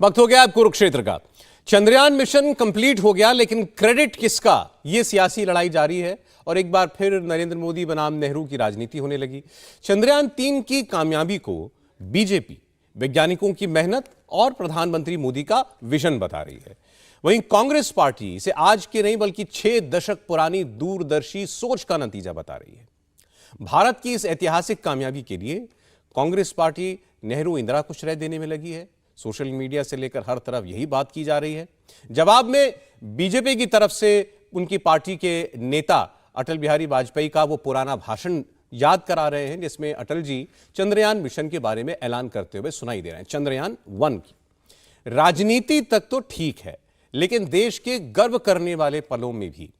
वक्त हो गया अब कुरुक्षेत्र का। चंद्रयान मिशन कंप्लीट हो गया, लेकिन क्रेडिट किसका, यह सियासी लड़ाई जारी है और एक बार फिर नरेंद्र मोदी बनाम नेहरू की राजनीति होने लगी। चंद्रयान-3 की कामयाबी को बीजेपी वैज्ञानिकों की मेहनत और प्रधानमंत्री मोदी का विजन बता रही है। वहीं कांग्रेस पार्टी इसे आज के नहीं बल्कि 6 दशक पुरानी दूरदर्शी सोच का नतीजा बता रही है। भारत की इस ऐतिहासिक कामयाबी के लिए कांग्रेस पार्टी नेहरू इंदिरा को श्रेय देने में लगी है। सोशल मीडिया से लेकर हर तरफ यही बात की जा रही है। जवाब में बीजेपी की तरफ से उनकी पार्टी के नेता अटल बिहारी वाजपेयी का वो पुराना भाषण याद करा रहे हैं, जिसमें अटल जी चंद्रयान मिशन के बारे में ऐलान करते हुए सुनाई दे रहे हैं। चंद्रयान 1 की राजनीति तक तो ठीक है, लेकिन देश के गर्व करने वाले पलों में भी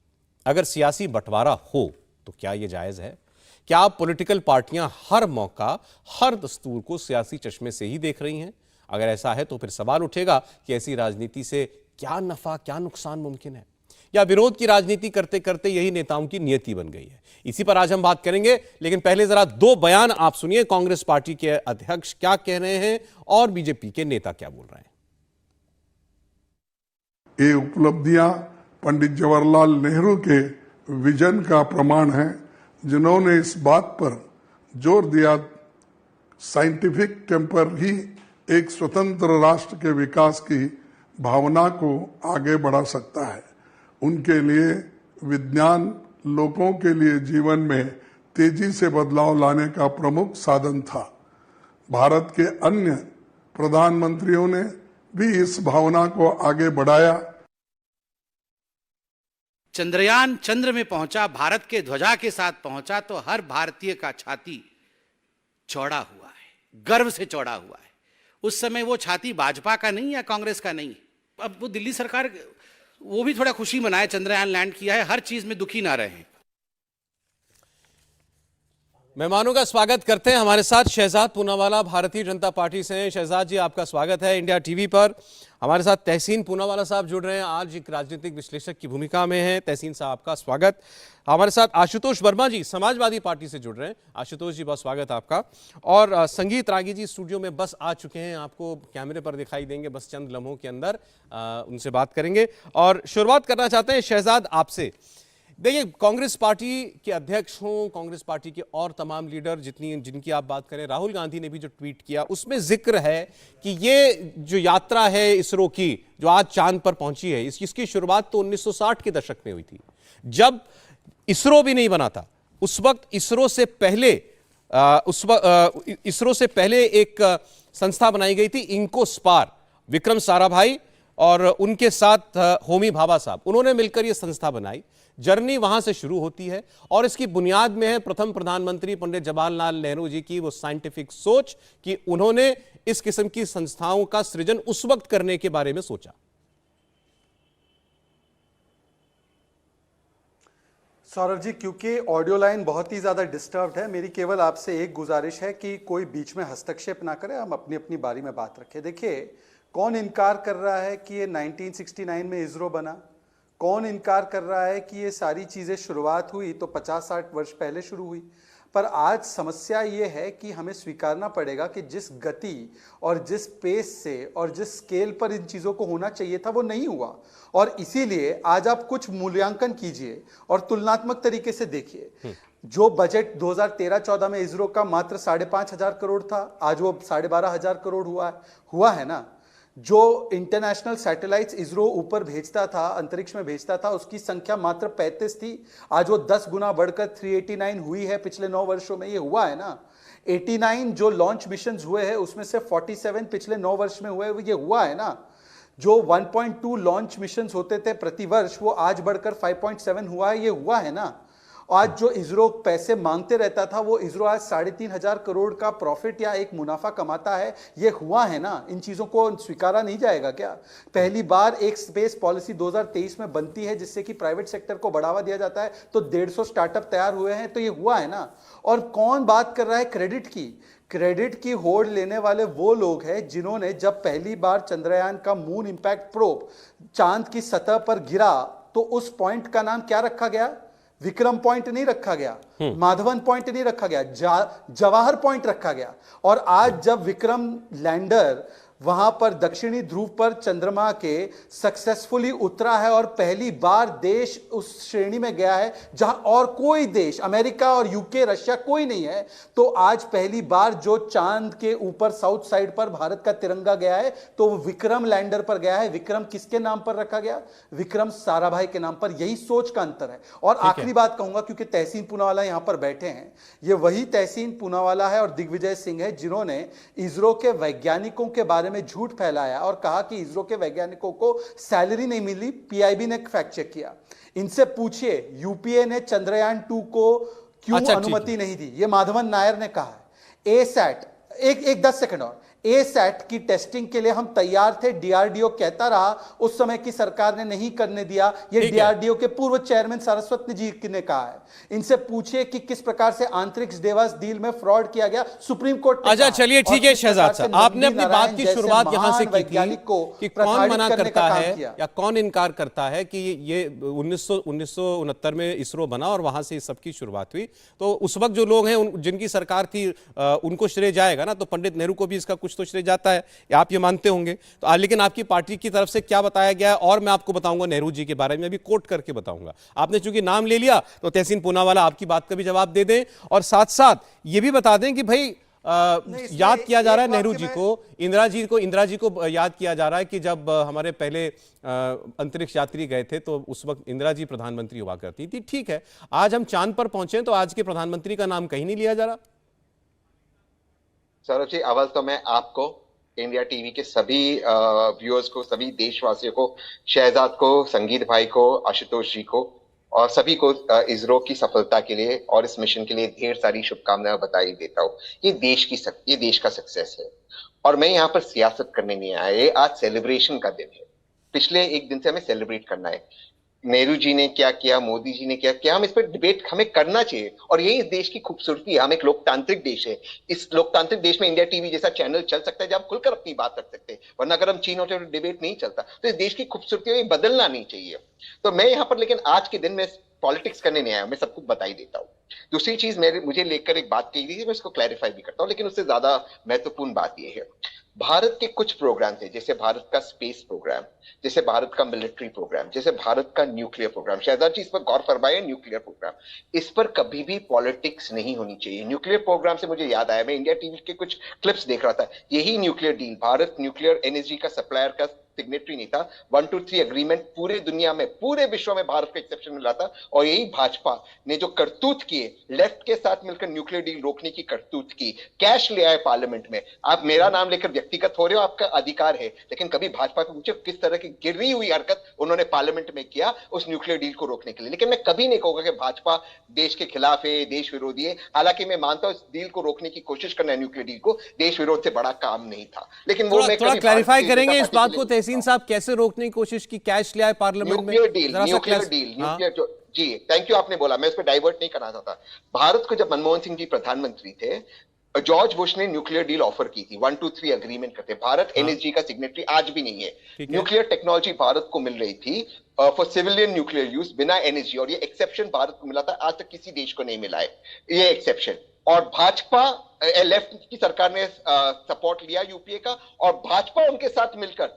अगर सियासी बंटवारा हो तो क्या यह जायज है? क्या पॉलिटिकल पार्टियां हर मौका, हर दस्तूर को सियासी चश्मे से ही देख रही हैं? अगर ऐसा है तो फिर सवाल उठेगा कि ऐसी राजनीति से क्या नफा, क्या नुकसान मुमकिन है, या विरोध की राजनीति करते करते यही नेताओं की नियति बन गई है। इसी पर आज हम बात करेंगे, लेकिन पहले जरा 2 बयान आप सुनिए। कांग्रेस पार्टी के अध्यक्ष क्या कह रहे हैं और बीजेपी के नेता क्या बोल रहे हैं। ये उपलब्धियां पंडित जवाहरलाल नेहरू के विजन का प्रमाण है, जिन्होंने इस बात पर जोर दिया साइंटिफिक टेम्पर ही एक स्वतंत्र राष्ट्र के विकास की भावना को आगे बढ़ा सकता है। उनके लिए विज्ञान लोगों के लिए जीवन में तेजी से बदलाव लाने का प्रमुख साधन था। भारत के अन्य प्रधानमंत्रियों ने भी इस भावना को आगे बढ़ाया। चंद्रयान चंद्र में पहुंचा, भारत के ध्वजा के साथ पहुंचा तो हर भारतीय का छाती चौड़ा हुआ है, गर्व से चौड़ा हुआ है। उस समय वो छाती भाजपा का नहीं या कांग्रेस का नहीं। अब वो दिल्ली सरकार वो भी थोड़ा खुशी मनाए, चंद्रयान लैंड किया है, हर चीज में दुखी ना रहे। मेहमानों का स्वागत करते हैं। हमारे साथ शहजाद पूनावाला भारतीय जनता पार्टी से हैं। शहजाद जी, आपका स्वागत है इंडिया टीवी पर। हमारे साथ तहसीन पूनावाला साहब जुड़ रहे हैं, आज एक राजनीतिक विश्लेषक की भूमिका में हैं। तहसीन साहब, आपका स्वागत। हमारे साथ आशुतोष वर्मा जी समाजवादी पार्टी से जुड़ रहे हैं। आशुतोष जी, बहुत स्वागत आपका। और संगीत रागी जी स्टूडियो में बस आ चुके हैं, आपको कैमरे पर दिखाई देंगे बस चंद लम्हों के अंदर, उनसे बात करेंगे। और शुरुआत करना चाहते हैं शहजाद आपसे। देखिए, कांग्रेस पार्टी के अध्यक्ष हों, कांग्रेस पार्टी के और तमाम लीडर जिनकी आप बात करें, राहुल गांधी ने भी जो ट्वीट किया उसमें जिक्र है कि ये जो यात्रा है इसरो की, जो आज चांद पर पहुंची है, इसकी शुरुआत तो 1960 के दशक में हुई थी, जब इसरो भी नहीं बना था। उस वक्त इसरो से पहले एक संस्था बनाई गई थी, इंकोस्पार, विक्रम साराभाई और उनके साथ होमी भाभा साहब, उन्होंने मिलकर यह संस्था बनाई। जर्नी वहां से शुरू होती है और इसकी बुनियाद में है प्रथम प्रधानमंत्री पंडित जवाहरलाल नेहरू जी की वो साइंटिफिक सोच कि उन्होंने इस किस्म की संस्थाओं का सृजन उस वक्त करने के बारे में सोचा। सौरभ जी, क्योंकि ऑडियो लाइन बहुत ही ज्यादा डिस्टर्ब्ड है, मेरी केवल आपसे एक गुजारिश है कि कोई बीच में हस्तक्षेप ना करे, हम अपनी अपनी बारी में बात रखें। देखिए, कौन इनकार कर रहा है कि ये 1969 में इसरो बना? कौन इनकार कर रहा है कि ये सारी चीजें शुरुआत हुई तो 50-60 वर्ष पहले शुरू हुई? पर आज समस्या ये है कि हमें स्वीकारना पड़ेगा कि जिस गति और जिस पेस से और जिस स्केल पर इन चीज़ों को होना चाहिए था वो नहीं हुआ। और इसीलिए आज आप कुछ मूल्यांकन कीजिए और तुलनात्मक तरीके से देखिए। जो बजट 2013-14 में इसरो का मात्र 5,500 करोड़ था, आज वो 12,500 करोड़ हुआ है ना। जो इंटरनेशनल सैटेलाइट्स इसरो ऊपर भेजता था, अंतरिक्ष में भेजता था, उसकी संख्या मात्र 35 थी, आज वो 10 गुना बढ़कर 389 हुई है पिछले 9 वर्षों में। ये हुआ है ना। 89 जो लॉन्च मिशन हुए हैं उसमें से 47 पिछले 9 वर्ष में हुए, ये हुआ है ना। जो 1.2 लॉन्च मिशन होते थे प्रति वर्ष, वो आज बढ़कर 5.7 हुआ है, ये हुआ है ना। आज जो इसरो पैसे मांगते रहता था, वो इसरो आज 3,500 करोड़ का प्रॉफिट या एक मुनाफा कमाता है, ये हुआ है ना। इन चीजों को स्वीकारा नहीं जाएगा क्या? पहली बार एक स्पेस पॉलिसी 2023 में बनती है जिससे कि प्राइवेट सेक्टर को बढ़ावा दिया जाता है, तो 150 स्टार्टअप तैयार हुए हैं, तो ये हुआ है ना। और कौन बात कर रहा है क्रेडिट की? क्रेडिट की होड़ लेने वाले वो लोग हैं जिन्होंने जब पहली बार चंद्रयान का मून इंपैक्ट प्रोब चांद की सतह पर गिरा तो उस पॉइंट का नाम क्या रखा गया? विक्रम पॉइंट नहीं रखा गया, माधवन पॉइंट नहीं रखा गया, जवाहर पॉइंट रखा गया। और आज जब विक्रम लैंडर वहां पर दक्षिणी ध्रुव पर चंद्रमा के सक्सेसफुली उतरा है और पहली बार देश उस श्रेणी में गया है जहां और कोई देश, अमेरिका और यूके, रशिया, कोई नहीं है। तो आज पहली बार जो चांद के ऊपर साउथ साइड पर भारत का तिरंगा गया है तो वो विक्रम लैंडर पर गया है। विक्रम किसके नाम पर रखा गया? विक्रम साराभाई के नाम पर। यही सोच का अंतर है। और आखिरी बात कहूंगा, क्योंकि तहसीन पूनावाला यहां पर बैठे हैं, ये वही तहसीन पूनावाला है और दिग्विजय सिंह है जिन्होंने इसरो के वैज्ञानिकों के बारे में झूठ फैलाया और कहा कि इसरो के वैज्ञानिकों को सैलरी नहीं मिली। पीआईबी ने फैक्ट चेक किया। इनसे पूछिए यूपीए ने चंद्रयान 2 को क्यों अनुमति नहीं दी। ये माधवन नायर ने कहा है। ए सैट, एक 10 सेकंड और, ए सैट की टेस्टिंग के लिए हम तैयार थे, डीआरडीओ कहता रहा, उस समय की सरकार ने नहीं करने दिया। ये डीआरडीओ के पूर्व चेयरमैन सरस्वती जी ने कहा है। इनसे पूछिए कि किस प्रकार से अंतरिक्ष देवास डील में फ्रॉड किया गया, सुप्रीम कोर्ट ने। अच्छा चलिए ठीक है शहजाद साहब, आपने अपनी बात की शुरुआत यहां से की थी कि कौन मना करता है या कौन इनकार करता है कि ये 1969 में इसरो बना और वहां से इस सब की शुरुआत हुई। तो उस वक्त जो लोग हैं जिनकी सरकार थी उनको श्रेय जाएगा ना, तो पंडित नेहरू को भी इसका कुछ तो श्रेय जाता है, आप ये मानते होंगे। तो लेकिन आपकी पार्टी की तरफ से क्या बताया गया है, और मैं आपको बताऊंगा नेहरू जी के बारे में भी कोट करके बताऊंगा। आपने चूंकि नाम ले लिया तो तहसीन पूनावाला आपकी बात का भी जवाब दे दें और साथ साथ ये भी बता दें कि भाई याद किया जा रहा है नेहरू जी को, इंदिरा जी को याद किया जा रहा है कि जब हमारे पहले अंतरिक्ष यात्री गए थे तो उस वक्त इंदिरा जी प्रधानमंत्री हुआ करती थी। ठीक है, आज हम चांद पर पहुंचे तो आज के प्रधानमंत्री का नाम कहीं नहीं लिया जा रहा। सौरभ जी, अव्वल तो मैं आपको, इंडिया टीवी के सभी व्यूअर्स को, सभी देशवासियों को, शहजाद को, संगीत भाई को, आशुतोष जी को और सभी को इसरो की सफलता के लिए और इस मिशन के लिए ढेर सारी शुभकामनाएं बधाई देता हूँ। ये देश का सक्सेस है और मैं यहाँ पर सियासत करने नहीं आया। ये आज सेलिब्रेशन का दिन है। पिछले एक दिन से हमें सेलिब्रेट करना है। नेहरू जी ने क्या किया, मोदी जी ने क्या किया, हम इस पर डिबेट हमें करना चाहिए और यही इस देश की खूबसूरती है। हम एक लोकतांत्रिक देश है। इस लोकतांत्रिक देश में इंडिया टीवी जैसा चैनल चल सकता है जब आप खुलकर अपनी बात रख सकते हैं, वरना अगर हम चीन होते तो डिबेट नहीं चलता। तो इस देश की खूबसूरती है, बदलना नहीं चाहिए। तो मैं यहाँ पर लेकिन आज के दिन में पॉलिटिक्स करने नहीं आया, मैं सब कुछ बता ही देता हूँ। दूसरी चीज मुझे लेकर एक बात कही थी, मैं इसको क्लैरिफाई भी करता हूँ, लेकिन उससे ज्यादा महत्वपूर्ण बात यह है, भारत के कुछ प्रोग्राम थे, जैसे भारत का स्पेस प्रोग्राम, जैसे भारत का मिलिट्री प्रोग्राम, जैसे भारत का न्यूक्लियर प्रोग्राम। शहजाद जी इस पर गौर फरमाए, न्यूक्लियर प्रोग्राम, इस पर कभी भी पॉलिटिक्स नहीं होनी चाहिए। न्यूक्लियर प्रोग्राम से मुझे याद आया, मैं इंडिया टीवी के कुछ क्लिप्स देख रहा था, यही nuclear deal, Bharat nuclear energy का सप्लायर का सिग्नेटरी नहीं था। 123 एग्रीमेंट पूरे दुनिया में, पूरे विश्व में भारत को एक्सेप्शन मिला था और यही भाजपा ने जो करतूत किए, लेफ्ट के साथ मिलकर न्यूक्लियर डील रोकने की करतूत की, कैश ले आए पार्लियामेंट में। आप मेरा नाम लेकर व्यक्तिगत हो रहे हो, आपका अधिकार है, लेकिन कभी भाजपा को पूछे किस तरह की गिरी हुई हरकत उन्होंने पार्लियामेंट में किया उस न्यूक्लियर डील को रोकने के लिए। लेकिन मैं कभी नहीं कहूंगा कि भाजपा देश के खिलाफ है, देश विरोधी है। हालांकि मैं मानता हूं इस डील को रोकने की कोशिश करना, न्यूक्लियर डील को, देश विरोध से बड़ा काम नहीं था। लेकिन वो मैं थोड़ा क्लैरिफाई करेंगे इस बात को तहसीन साहब, कैसे रोकने की कोशिश की, कैश ले आए पार्लियामेंट में? न्यूक्लियर डील जो जी, थैंक यू, आपने बोला, मैं इस पर डाइवर्ट नहीं करना चाहता। भारत को जब मनमोहन सिंह जी प्रधानमंत्री थे, जॉर्ज बुश ने न्यूक्लियर डील ऑफर की थी, 123 एग्रीमेंट करते। भारत एनर्जी का सिग्नेटरी आज भी नहीं है। न्यूक्लियर टेक्नोलॉजी भारत को मिल रही थी फॉर सिविलियन न्यूक्लियर यूज बिना एनर्जी, और ये एक्सेप्शन भारत को मिला था, आज तक किसी देश को नहीं मिला है ये एक्सेप्शन। और भाजपा लेफ्ट की सरकार ने सपोर्ट लिया यूपीए का, और भाजपा उनके साथ मिलकर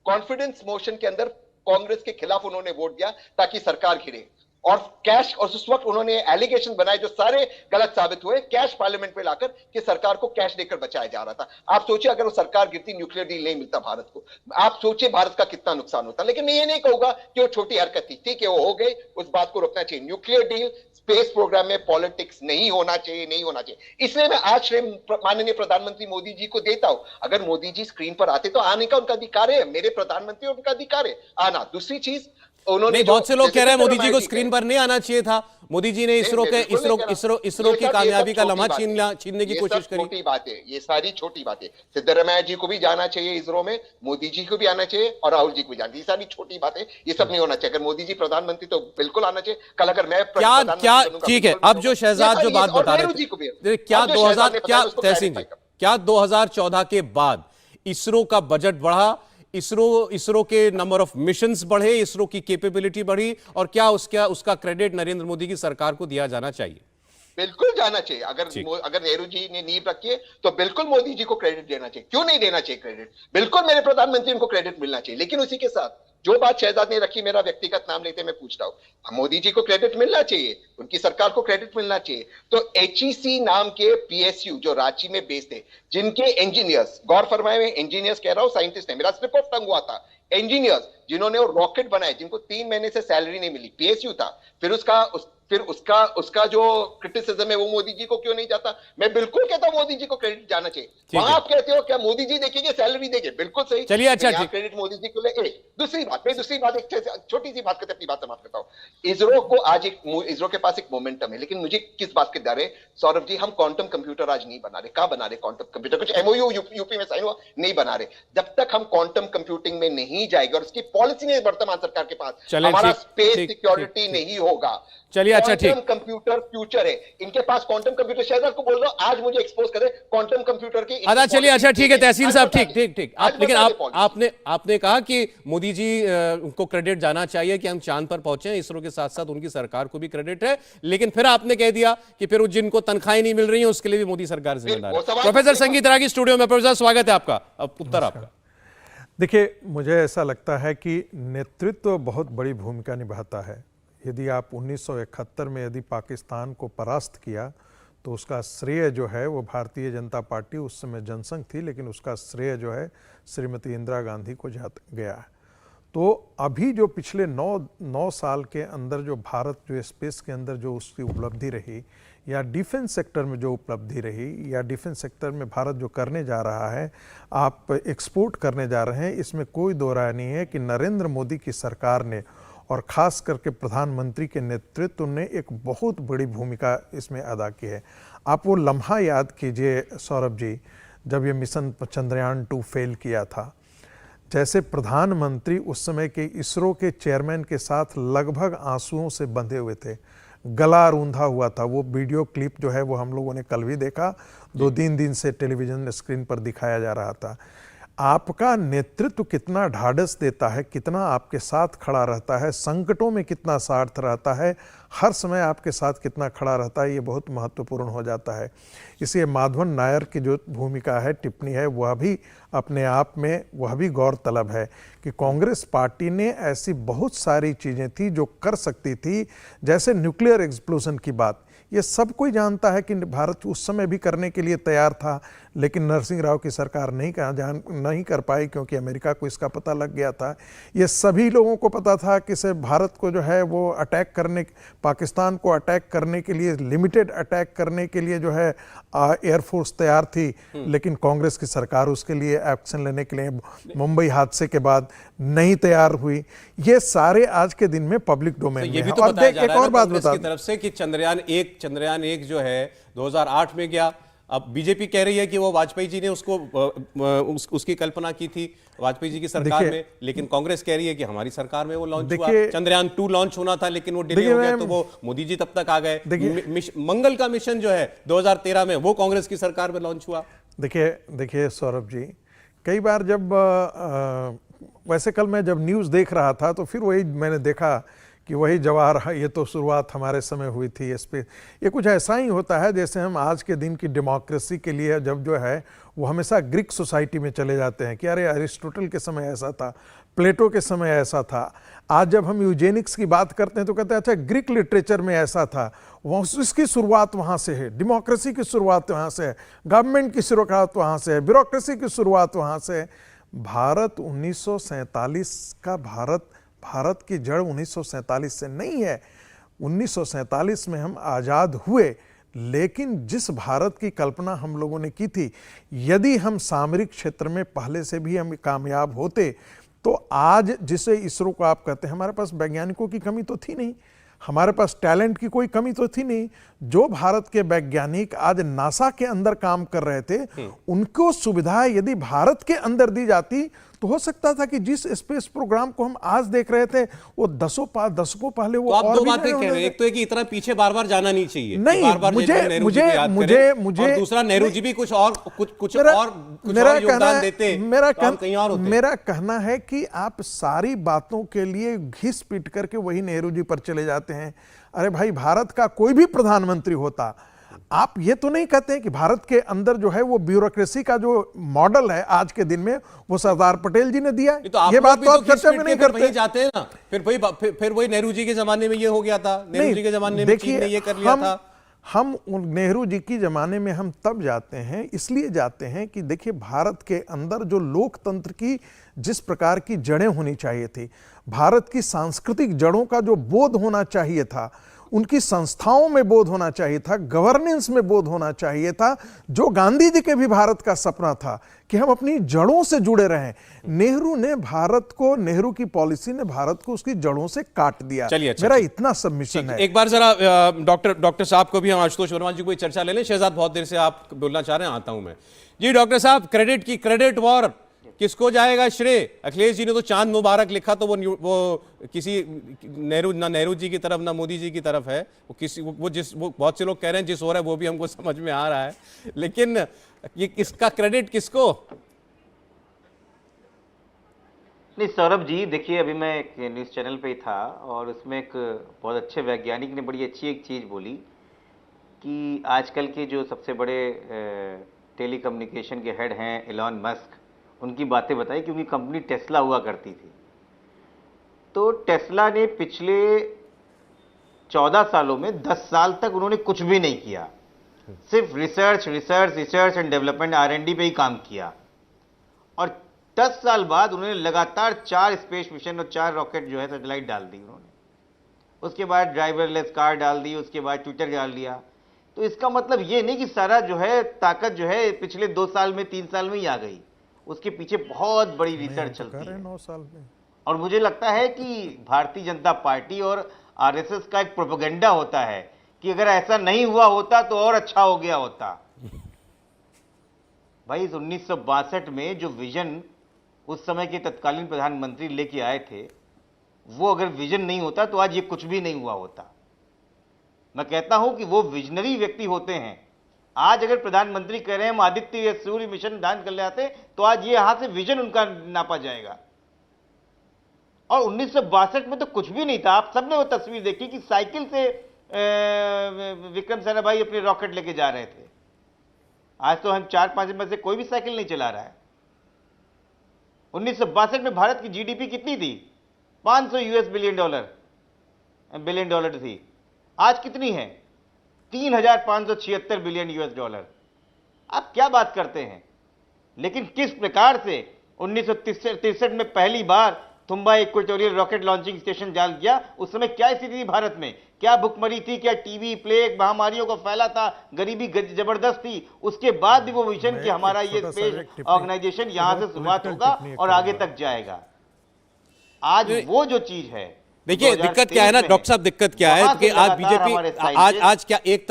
कॉन्फिडेंस मोशन के अंदर कांग्रेस के खिलाफ उन्होंने वोट दिया ताकि सरकार गिरे। और कैश, और उस वक्त उन्होंने एलिगेशन बनाए जो सारे गलत साबित हुए, कैश पार्लियामेंट में लाकर कि सरकार को कैश देकर बचाया जा रहा था। आप सोचिए अगर वो सरकार गिरती, न्यूक्लियर डील नहीं मिलता भारत को, आप सोचिए भारत का कितना नुकसान होता। लेकिन मैं ये नहीं कहूंगा कि वो छोटी हरकत थी, ठीक है वो हो गई, उस बात को रोकना चाहिए। न्यूक्लियर डील, स्पेस प्रोग्राम में पॉलिटिक्स नहीं होना चाहिए, नहीं होना चाहिए। इसलिए मैं आज श्रेय माननीय प्रधानमंत्री मोदी जी को देता हूं। अगर मोदी जी स्क्रीन पर आते तो आने का उनका अधिकार है, मेरे प्रधानमंत्री उनका अधिकार है आना। दूसरी चीज, उन्होंने बहुत से लोग कह रहे हैं मोदी जी को स्क्रीन पर नहीं आना चाहिए था। मोदी जी ने इसरो की कामयाबी का लम्हा छीनने की कोशिश करी। छोटी बात है, ये सारी छोटी बातें। सिद्धरामैया जी को भी जाना चाहिए इसरो में, मोदी जी को भी आना चाहिए और राहुल जी को भी जाना चाहिए। ये सारी छोटी बातें, ये सब नहीं होना चाहिए। अगर मोदी जी प्रधानमंत्री तो बिल्कुल आना चाहिए। कल अगर मैं क्या ठीक है, अब जो शहजाद जो बात बता रहे थे, क्या 2014 के बाद इसरो का बजट बढ़ा, इसरो के नंबर ऑफ मिशंस बढ़े, इसरो की कैपेबिलिटी बढ़ी, और क्या उसका क्रेडिट नरेंद्र मोदी की सरकार को दिया जाना चाहिए? बिल्कुल जाना चाहिए। अगर नेहरू जी ने नींव रखी है तो बिल्कुल मोदी जी को क्रेडिट देना चाहिए। क्यों नहीं देना चाहिए क्रेडिट? बिल्कुल मेरे प्रधानमंत्री उनको क्रेडिट मिलना चाहिए। लेकिन उसी के साथ जो बात शहजाद ने रखी, मेरा व्यक्तिगत नाम लेते मैं पूछता हूं, मोदी जी को क्रेडिट मिलना चाहिए, उनकी सरकार को क्रेडिट मिलना चाहिए। तो एचईसी नाम के पीएसयू जो रांची में बेस्ड थे, जिनके इंजीनियर्स, गौर फरमाए मैं इंजीनियर्स कह रहा हूं, साइंटिस्ट नहीं, मेरा सिर्फ टंग हुआ था, इंजीनियर्स जिन्होंने वो रॉकेट बनाए, जिनको 3 महीने से सैलरी नहीं मिली, पीएसयू था। फिर उसका जो क्रिटिसिज्म है वो मोदी जी को क्यों नहीं जाता? मैं बिल्कुल कहता हूं मोदी जी को क्रेडिट जाना चाहिए। वहां आप कहते हो क्या मोदी जी देखेंगे सैलरी देंगे? बिल्कुल सही। चलिए, अच्छा, ठीक। क्रेडिट मोदी जी को ले। दूसरी बात, एक छोटी सी बात करते अपनी बात समाप्त करता हूं। इसरो को आज इसरो के पास एक मोमेंटम है, लेकिन मुझे किस बात के डर है सौरभ जी? हम क्वांटम कंप्यूटर आज नहीं बना रहे। कहां बना रहे क्वांटम कंप्यूटर? कुछ एमओयू यूपी में साइन हुआ, नहीं बना रहे। जब तक हम क्वांटम कंप्यूटिंग में नहीं जाएंगे और उसकी पॉलिसी नहीं वर्तमान सरकार के पास, हमारा स्पेस सिक्योरिटी नहीं होगा। चलिए, अच्छा, ठीक। क्वांटम कंप्यूटर फ्यूचर है, इनके पास क्वांटम कंप्यूटर। शहजाद को बोल रहा हूं आज मुझे एक्सपोज करे क्वांटम कंप्यूटर की। अच्छा, चलिए, अच्छा, ठीक है तहसील साहब, ठीक। लेकिन आपने कहा कि मोदी जी को क्रेडिट जाना चाहिए कि हम चांद पर पहुंचे। इसरो के साथ साथ उनकी सरकार को भी क्रेडिट है, लेकिन फिर आपने कह दिया कि फिर जिनको तनख्वाहें नहीं मिल रही हैं उसके लिए भी मोदी सरकार जिम्मेदार है। प्रोफेसर संगीत रागी स्टूडियो में। प्रोफेसर स्वागत है आपका। अब उत्तर आपका। देखिए, मुझे ऐसा लगता है कि नेतृत्व बहुत बड़ी भूमिका निभाता है। यदि आप 1971 में यदि पाकिस्तान को परास्त किया तो उसका श्रेय जो है वो भारतीय जनता पार्टी, उस समय जनसंघ थी, लेकिन उसका श्रेय जो है श्रीमती इंदिरा गांधी को गया है। तो अभी जो पिछले 9 साल के अंदर जो भारत जो स्पेस के अंदर जो उसकी उपलब्धि रही, या डिफेंस सेक्टर में जो उपलब्धि रही, या डिफेंस सेक्टर में भारत जो करने जा रहा है, आप एक्सपोर्ट करने जा रहे हैं, इसमें कोई दो राय नहीं है कि नरेंद्र मोदी की सरकार ने और ख़ास करके प्रधानमंत्री के नेतृत्व ने एक बहुत बड़ी भूमिका इसमें अदा की है। आप वो लम्हा याद कीजिए सौरभ जी, जब ये मिशन चंद्रयान 2 फेल किया था, जैसे प्रधानमंत्री उस समय के इसरो के चेयरमैन के साथ लगभग आंसुओं से बंधे हुए थे, गला रूंधा हुआ था। वो वीडियो क्लिप जो है वो हम लोगों ने कल भी देखा, 2-3 दिन से टेलीविज़न स्क्रीन पर दिखाया जा रहा था। आपका नेतृत्व कितना ढाढ़स देता है, कितना आपके साथ खड़ा रहता है, संकटों में कितना साथ रहता है, हर समय आपके साथ कितना खड़ा रहता है, ये बहुत महत्वपूर्ण हो जाता है। इसलिए माधवन नायर की जो भूमिका है, टिप्पणी है, वह भी अपने आप में वह भी गौरतलब है कि कांग्रेस पार्टी ने ऐसी बहुत सारी चीज़ें थी जो कर सकती थी, जैसे न्यूक्लियर एक्सप्लोजन की बात। ये सब कोई जानता है कि भारत उस समय भी करने के लिए तैयार था, लेकिन नरसिंह राव की सरकार नहीं कर पाई क्योंकि अमेरिका को इसका पता लग गया था। ये सभी लोगों को पता था कि से भारत को जो है वो अटैक करने, पाकिस्तान को अटैक करने के लिए, लिमिटेड अटैक करने के लिए जो है एयरफोर्स तैयार थी, लेकिन कांग्रेस की सरकार उसके लिए एक्शन लेने के लिए मुंबई हादसे के बाद नहीं तैयार हुई। ये सारे आज के दिन में पब्लिक डोमेन में ये भी है। तो और बताया देख जा एक रहा है और बात कांग्रेस बता की तरफ से कि चंद्रयान 1 जो है 2008 में गया। अब बीजेपी कह रही है कि वो वाजपेयी जी ने उसकी कल्पना की थी वाजपेयी जी की सरकार में, लेकिन कांग्रेस कह रही है कि हमारी सरकार में वो लॉन्च हुआ। चंद्रयान 2 लॉन्च होना था लेकिन वो डिले हो गया, तो वो मोदी जी तब तक आ गए। मंगल का मिशन जो है 2013 में वो कांग्रेस की सरकार में लॉन्च हुआ। देखिए सौरभ जी, कई बार जब वैसे कल मैं जब न्यूज़ देख रहा था तो फिर वही मैंने देखा कि वही जवाहर, ये तो शुरुआत हमारे समय हुई थी इस पे। ये कुछ ऐसा ही होता है जैसे हम आज के दिन की डेमोक्रेसी के लिए जब जो है वो हमेशा ग्रीक सोसाइटी में चले जाते हैं कि अरे अरिस्टोटल के समय ऐसा था, प्लेटो के समय ऐसा था। आज जब हम यूजेनिक्स की बात करते हैं तो कहते हैं अच्छा ग्रीक लिटरेचर में ऐसा था, इसकी शुरुआत वहाँ से है, डेमोक्रेसी की शुरुआत वहाँ से है, गवर्नमेंट की शुरुआत वहाँ से है, ब्यूरोक्रेसी की शुरुआत वहाँ से है। भारत 1947 का भारत की जड़ 1947 से नहीं है। 1947 में हम आज़ाद हुए, लेकिन जिस भारत की कल्पना हम लोगों ने की थी, यदि हम सामरिक क्षेत्र में पहले से भी हम कामयाब होते तो आज जिसे इसरो को आप कहते हैं, हमारे पास वैज्ञानिकों की कमी तो थी नहीं, हमारे पास टैलेंट की कोई कमी तो थी नहीं। जो भारत के वैज्ञानिक आज नासा के अंदर काम कर रहे थे, उनको सुविधाएं यदि भारत के अंदर दी जाती तो हो सकता था कि जिस स्पेस प्रोग्राम को हम आज देख रहे थे वो दशकों पहले वो तो आप और दो भी बातें नए कह होने रहे हैं, एक तो है कि इतना पीछे बार बार जाना नहीं चाहिए, नहीं, बार बार मुझे- नेहरू जी को याद मुझे- करें, मुझे- और दूसरा नेहरू जी भी कुछ मेरा और योगदान देते, मेरा तो हम कहीं और होते। मेरा कहना है कि आप सारी बातों के लिए घिस पीट करके वही नेहरू जी पर चले जाते हैं। अरे भाई, भारत का कोई भी प्रधानमंत्री होता, आप ये तो नहीं कहते हैं कि भारत के अंदर जो है वो ब्यूरोक्रेसी का जो मॉडल है आज के दिन में वो सरदार पटेल जी ने दिया तो आप ये लोग बात भी तो आप घिस चर्चा पीट में के नहीं फिर करते। वहीं जाते हैं ना, फिर वही नेहरू जी के जमाने में ये हो गया था, नेहरू नहीं, जी के जमाने में देखिए, चीन ने ये कर लिया था। हम नेहरू जी की जमाने में हम तब जाते हैं, इसलिए जाते हैं कि देखिए भारत के अंदर जो लोकतंत्र की जिस प्रकार की जड़ें होनी चाहिए थी, भारत की सांस्कृतिक जड़ों का जो बोध होना चाहिए था, उनकी संस्थाओं में बोध होना चाहिए था, गवर्नेंस में बोध होना चाहिए था, जो गांधी जी के भी भारत का सपना था कि हम अपनी जड़ों से जुड़े रहें। नेहरू की पॉलिसी ने भारत को उसकी जड़ों से काट दिया। चलिए, अच्छा, मेरा इतना सबमिशन है। एक बार जरा डॉक्टर साहब को भी, हम आशुतोष वर्मा जी को भी चर्चा ले लें। शहजाद बहुत देर से आप बोलना चाह रहे हैं, आता हूं मैं जी। डॉक्टर साहब, क्रेडिट वॉर किसको जाएगा श्रेय? अखिलेश जी ने तो चांद मुबारक लिखा, तो वो किसी नेहरू जी की तरफ ना मोदी जी की तरफ है, वो बहुत से लोग कह रहे हैं जिस हो रहा है वो भी हमको समझ में आ रहा है, लेकिन ये किसका क्रेडिट किसको? नहीं सौरभ जी, देखिए अभी मैं एक न्यूज़ चैनल पे ही था और उसमें एक बहुत अच्छे वैज्ञानिक ने बड़ी अच्छी एक चीज़ बोली कि आजकल के जो सबसे बड़े टेलीकम्युनिकेशन के हेड हैं एलॉन मस्क, उनकी बातें बताई कि उनकी कंपनी टेस्ला हुआ करती थी। तो टेस्ला ने पिछले 14 सालों में 10 साल तक उन्होंने कुछ भी नहीं किया, सिर्फ रिसर्च एंड डेवलपमेंट R&D पे ही काम किया। और 10 साल बाद उन्होंने लगातार 4 स्पेस मिशन और 4 रॉकेट जो है सैटेलाइट डाल दी उन्होंने। उसके बाद ड्राइवरलेस कार डाल दी, उसके बाद ट्विटर डाल दिया। तो इसका मतलब ये नहीं कि सारा जो है ताकत जो है पिछले 2 साल में 3 साल में ही आ गई, उसके पीछे बहुत बड़ी रिसर्च चलती है। 9 साल में। और मुझे लगता है कि भारतीय जनता पार्टी और RSS का एक प्रोपेगेंडा होता है कि अगर ऐसा नहीं हुआ होता तो और अच्छा हो गया होता। भाई, इस 1962 में जो विजन उस समय के तत्कालीन प्रधानमंत्री लेके आए थे, वो अगर विजन नहीं होता तो आज ये कुछ भी नहीं हुआ होता। मैं कहता हूं कि वो विजनरी व्यक्ति होते हैं। आज अगर प्रधानमंत्री कह रहे हैं हम आदित्य या सूर्य मिशन दान कर ले आते, तो आज ये यहां से विजन उनका नापा जाएगा। और 1962 में तो कुछ भी नहीं था। आप सबने वो तस्वीर देखी कि साइकिल से विक्रम साराभाई अपने रॉकेट लेके जा रहे थे। आज तो हम 4-5 में से कोई भी साइकिल नहीं चला रहा है। 1962 में भारत की GDP कितनी थी? 500 US बिलियन डॉलर थी। आज कितनी है? 3,576 बिलियन US। आप क्या बात करते हैं? लेकिन किस प्रकार से 1963 में पहली बार तुम्बा इक्वेटोरियल रॉकेट लॉन्चिंग स्टेशन डाल दिया, उस समय क्या स्थिति थी भारत में? क्या भुखमरी थी? क्या टीबी, प्लेग, महामारियों को फैला था? गरीबी जबरदस्त थी। उसके बाद भी वो मिशन कि हमारा ये स्पेस ऑर्गेनाइजेशन यहां से शुरुआत होगा और आगे तक जाएगा। आज वो जो चीज है, देखिए दिक्कत क्या है ना डॉक्टर साहब, दिक्कत क्या है कि आज बीजेपी आज क्या एक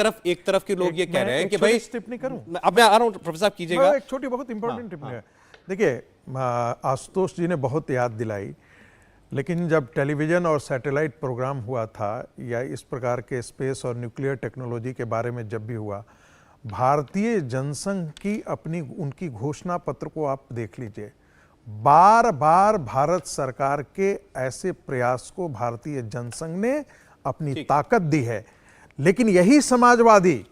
तरफ के लोग ये कह रहे हैं कि भाई टिप्पणी करूं? अब मैं आ रहा हूं प्रोफेसर साहब, कीजिएगा। एक छोटी बहुत इंपॉर्टेंट टिप्पणी है। देखिए, आशुतोष जी ने बहुत याद दिलाई, लेकिन जब टेलीविज़न और सैटेलाइट प्रोग्राम हुआ था या इस प्रकार के स्पेस और न्यूक्लियर टेक्नोलॉजी के बारे में जब भी हुआ, भारतीय जनसंघ की उनकी घोषणा पत्र को आप देख लीजिए। बार बार भारत सरकार के ऐसे प्रयास को भारतीय जनसंघ ने अपनी ताकत दी है। लेकिन यही समाजवादी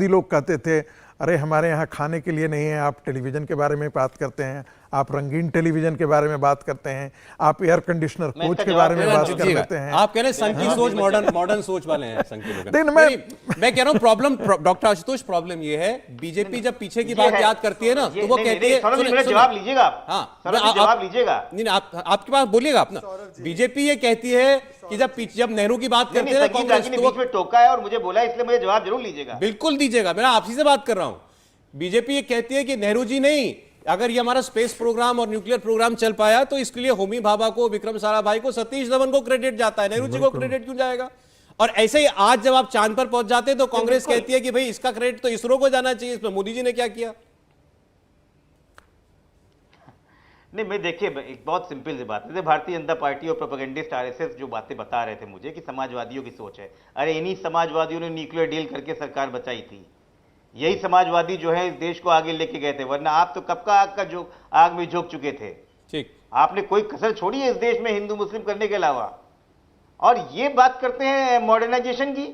लोग कहते थे, अरे हमारे यहाँ खाने के लिए नहीं है, आप टेलीविज़न के बारे में बात करते हैं, आप रंगीन टेलीविज़न के बारे में बात करते हैं, आप एयर कंडीशनर कोच के बारे में बात कर लेते हैं। आप कह रहे हैं संघ की सोच मॉडर्न सोच वाले हैं संघ के लोग। मैं कह रहा हूँ प्रॉब्लम, डॉक्टर आशुतोष, प्रॉब्लम ये है बीजेपी जब पीछे की बात याद करती है ना तो वो कहती है, जवाब लीजिएगा। हाँ, जवाब लीजिएगा। नहीं, आपके पास बोलिएगा अपना। बीजेपी ये कहती है कि जब नेहरू की बात करते हैं कांग्रेस ने बीच में टोका है और मुझे बोला, इसलिए मुझे जवाब जरूर लीजिएगा। बिल्कुल दीजिएगा, मैं आपसी से बात कर रहा हूं। बीजेपी ये कहती है कि नेहरू जी नहीं, अगर ये हमारा स्पेस प्रोग्राम और न्यूक्लियर प्रोग्राम चल पाया तो इसके लिए होमी भाभा को, विक्रम साराभाई को, सतीश धवन को क्रेडिट जाता है, नेहरू जी को क्रेडिट क्यों जाएगा? और ऐसे ही आज जब आप चांद पर पहुंच जाते हैं तो कांग्रेस कहती है कि भाई इसका क्रेडिट तो इसरो को जाना चाहिए, इसमें मोदी जी ने क्या किया? नहीं, मैं देखिए एक बहुत सिंपल सी बात है। जैसे भारतीय जनता पार्टी और प्रोपेगेंडिस्ट आरएसएस जो बातें बता रहे थे मुझे कि समाजवादियों की सोच है, अरे इन्हीं समाजवादियों ने न्यूक्लियर डील करके सरकार बचाई थी। यही समाजवादी जो है इस देश को आगे लेके गए थे, वरना आप तो कब का आग में झोंक चुके थे। ठीक, आपने कोई कसर छोड़ी है इस देश में हिंदू मुस्लिम करने के अलावा। और ये बात करते हैं मॉडर्नाइजेशन की,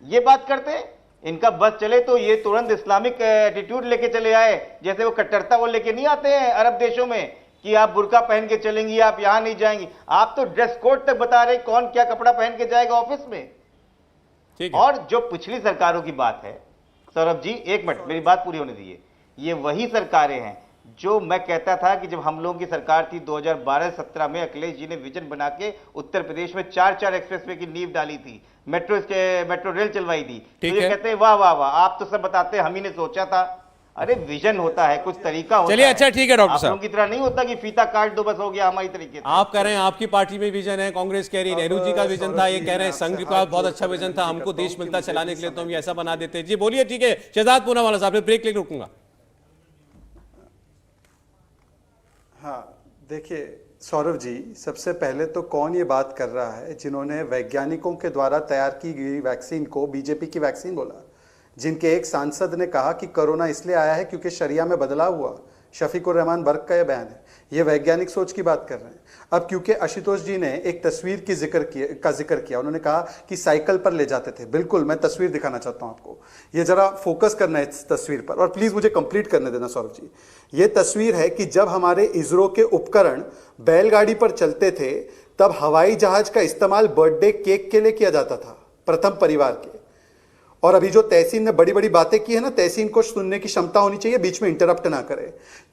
ये बात करते हैं, इनका बस चले तो ये तुरंत इस्लामिक एटीट्यूड लेके चले आए, जैसे वो कट्टरता वो लेके नहीं आते हैं अरब देशों में कि आप बुर्का पहन के चलेंगी, आप यहां नहीं जाएंगी। आप तो ड्रेस कोड तक बता रहे कौन क्या कपड़ा पहन के जाएगा ऑफिस में। ठीक है। और जो पिछली सरकारों की बात है, सौरभ जी एक मिनट मेरी बात पूरी होने दीजिए, ये वही सरकारें हैं जो मैं कहता था कि जब हम लोगों की सरकार थी 2012-17 में अखिलेश जी ने विजन बना के उत्तर प्रदेश में 4 एक्सप्रेसवे की नींव डाली थी, मेट्रो रेल चलवाई थी। तो ठीक ये है। कहते हैं वाह वाह वाह, आप तो सब बताते हैं हम ही ने सोचा था। अरे विजन होता है, कुछ तरीका होता चलिए, है। अच्छा ठीक है डॉक्टर आप साहब। लोगों की तरह नहीं होता कि फीता काट दो बस हो गया हमारी तरीके से। आप कह रहे हैं आपकी पार्टी में विजन है, कांग्रेस कह रही है नेहरू जी का विजन था, ये कह रहे हैं संघ का बहुत अच्छा विजन था, हमको देश मिलता चलाने के लिए तो हम ये ऐसा बना देते। जी बोलिए। ठीक है, शहजाद पूनावाला साहब, ब्रेक लेकर रुकूंगा। हाँ, देखिए सौरभ जी, सबसे पहले तो कौन ये बात कर रहा है जिन्होंने वैज्ञानिकों के द्वारा तैयार की गई वैक्सीन को बीजेपी की वैक्सीन बोला, जिनके एक सांसद ने कहा कि कोरोना इसलिए आया है क्योंकि शरिया में बदलाव हुआ। शफीकुर रहमान बर्क का यह बयान है, ये वैज्ञानिक सोच की बात कर रहे हैं। अब क्योंकि आशुतोष जी ने एक तस्वीर की जिक्र किया, उन्होंने कहा कि साइकिल पर ले जाते थे। बिल्कुल, मैं तस्वीर दिखाना चाहता हूं आपको, ये जरा फोकस करना है इस तस्वीर पर, और प्लीज मुझे कंप्लीट करने देना सौरभ जी। ये तस्वीर है कि जब हमारे इसरो के उपकरण बैलगाड़ी पर चलते थे तब हवाई जहाज का इस्तेमाल बर्थडे केक के लिए किया जाता था, प्रथम परिवार के। और अभी जो तहसीन ने बड़ी बड़ी बातें की है ना, तहसीन को सुनने की क्षमता होनी चाहिए, बीच में इंटरप्ट ना करे।